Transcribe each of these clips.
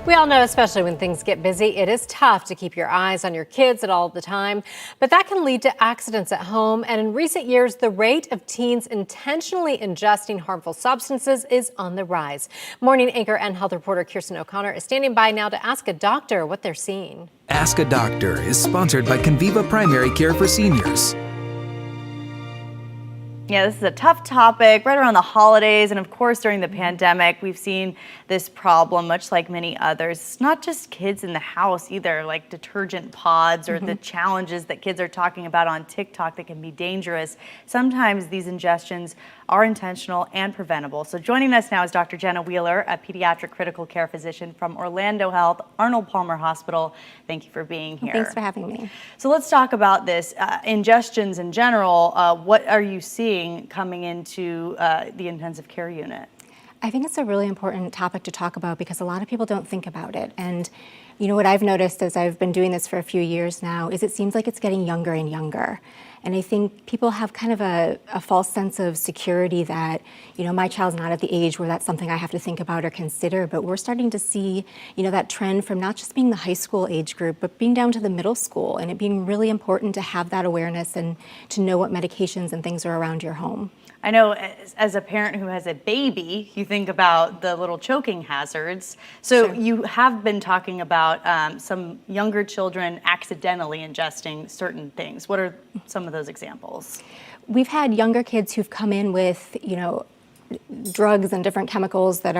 We all know, especially when things get busy, it is tough to keep your eyes on your kids at all the time, but that can lead to accidents at home. And in recent years, the rate of teens intentionally ingesting harmful substances is on the rise. Morning anchor and health reporter Kirsten O'Connor is standing by now to ask a doctor what they're seeing. Ask a Doctor is sponsored by Conviva Primary Care for Seniors. Yeah, this is a tough topic right around the holidays, and of course during the pandemic we've seen this problem much like many others. It's not just kids in the house either, like detergent pods or the challenges that kids are talking about on TikTok that can be dangerous. Sometimes these ingestions are intentional and preventable. So joining us now is Dr. Jenna Wheeler, a pediatric critical care physician from Orlando Health, Arnold Palmer Hospital. Thank you for being here. Thanks for having me. So let's talk about this, ingestions in general. What are you seeing coming into the intensive care unit? I think it's a really important topic to talk about because a lot of people don't think about it. And you know what I've noticed as I've been doing this for a few years now is it seems like it's getting younger and younger. And I think people have kind of a false sense of security that, you know, my child's not at the age where that's something I have to think about or consider, but we're starting to see, you know, that trend from not just being the high school age group, but being down to the middle school, and it being really important to have that awareness and to know what medications and things are around your home. I know as a parent who has a baby, you think about the little choking hazards. So you have been talking about some younger children accidentally ingesting certain things. What are some of those examples? We've had younger kids who've come in with, you know, drugs and different chemicals that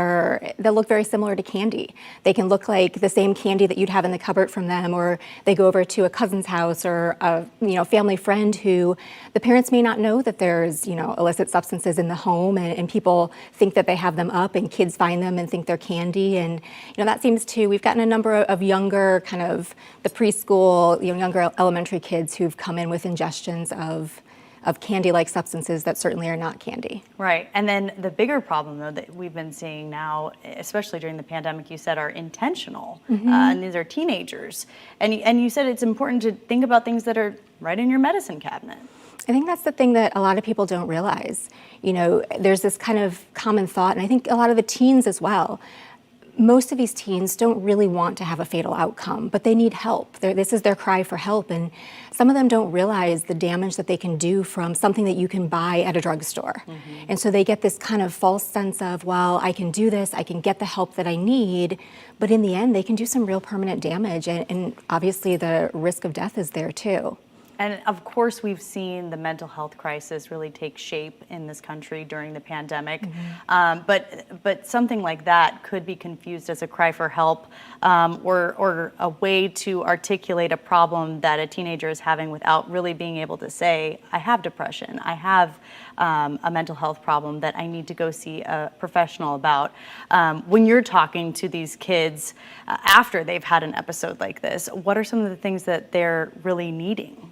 look very similar to candy. They can look like the same candy that you'd have in the cupboard from them, or they go over to a cousin's house or a family friend who the parents may not know that there's illicit substances in the home, and people think that they have them up, and kids find them and think they're candy. And that seems to, we've gotten a number of younger, kind of the preschool, younger elementary kids who've come in with ingestions of candy-like substances that certainly are not candy. Right, and then the bigger problem though that we've been seeing now, especially during the pandemic, you said are intentional, and these are teenagers. And you said it's important to think about things that are right in your medicine cabinet. I think that's the thing that a lot of people don't realize. There's this kind of common thought, and I think a lot of the teens as well. Most of these teens don't really want to have a fatal outcome, but they need help. This is their cry for help, and some of them don't realize the damage that they can do from something that you can buy at a drugstore. And so they get this kind of false sense of, well, I can do this, I can get the help that I need, but in the end, they can do some real permanent damage, and obviously the risk of death is there too. And of course, we've seen the mental health crisis really take shape in this country during the pandemic. But something like that could be confused as a cry for help, or a way to articulate a problem that a teenager is having without really being able to say, I have depression, I have a mental health problem that I need to go see a professional about. When you're talking to these kids after they've had an episode like this, what are some of the things that they're really needing?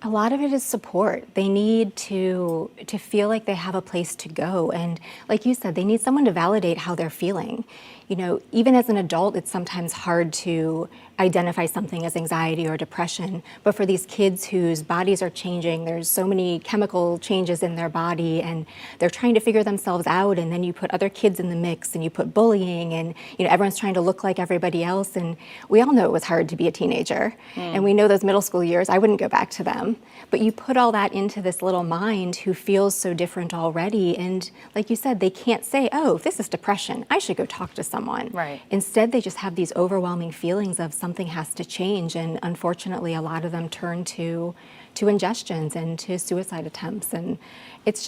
A lot of it is support. They need to feel like they have a place to go. And like you said, they need someone to validate how they're feeling. Even as an adult, it's sometimes hard to identify something as anxiety or depression. But for these kids whose bodies are changing, there's so many chemical changes in their body, and they're trying to figure themselves out. And then you put other kids in the mix, and you put bullying, and everyone's trying to look like everybody else. And we all know it was hard to be a teenager. And we know those middle school years, I wouldn't go back to them. But you put all that into this little mind who feels so different already. And like you said, they can't say, oh, if this is depression, I should go talk to someone. Right. Instead, they just have these overwhelming feelings of something has to change. And unfortunately, a lot of them turn to ingestions and to suicide attempts. And it's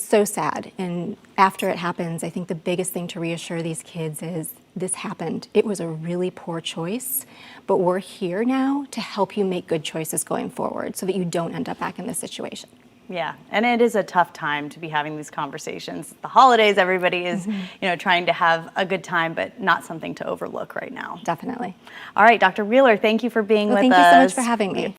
so sad. And after it happens, I think the biggest thing to reassure these kids is this happened. It was a really poor choice, but we're here now to help you make good choices going forward so that you don't end up back in this situation. Yeah, and it is a tough time to be having these conversations. The holidays, everybody is, trying to have a good time, but not something to overlook right now. Definitely. All right, Dr. Wheeler, thank you for being with us. Thank you so much for having me.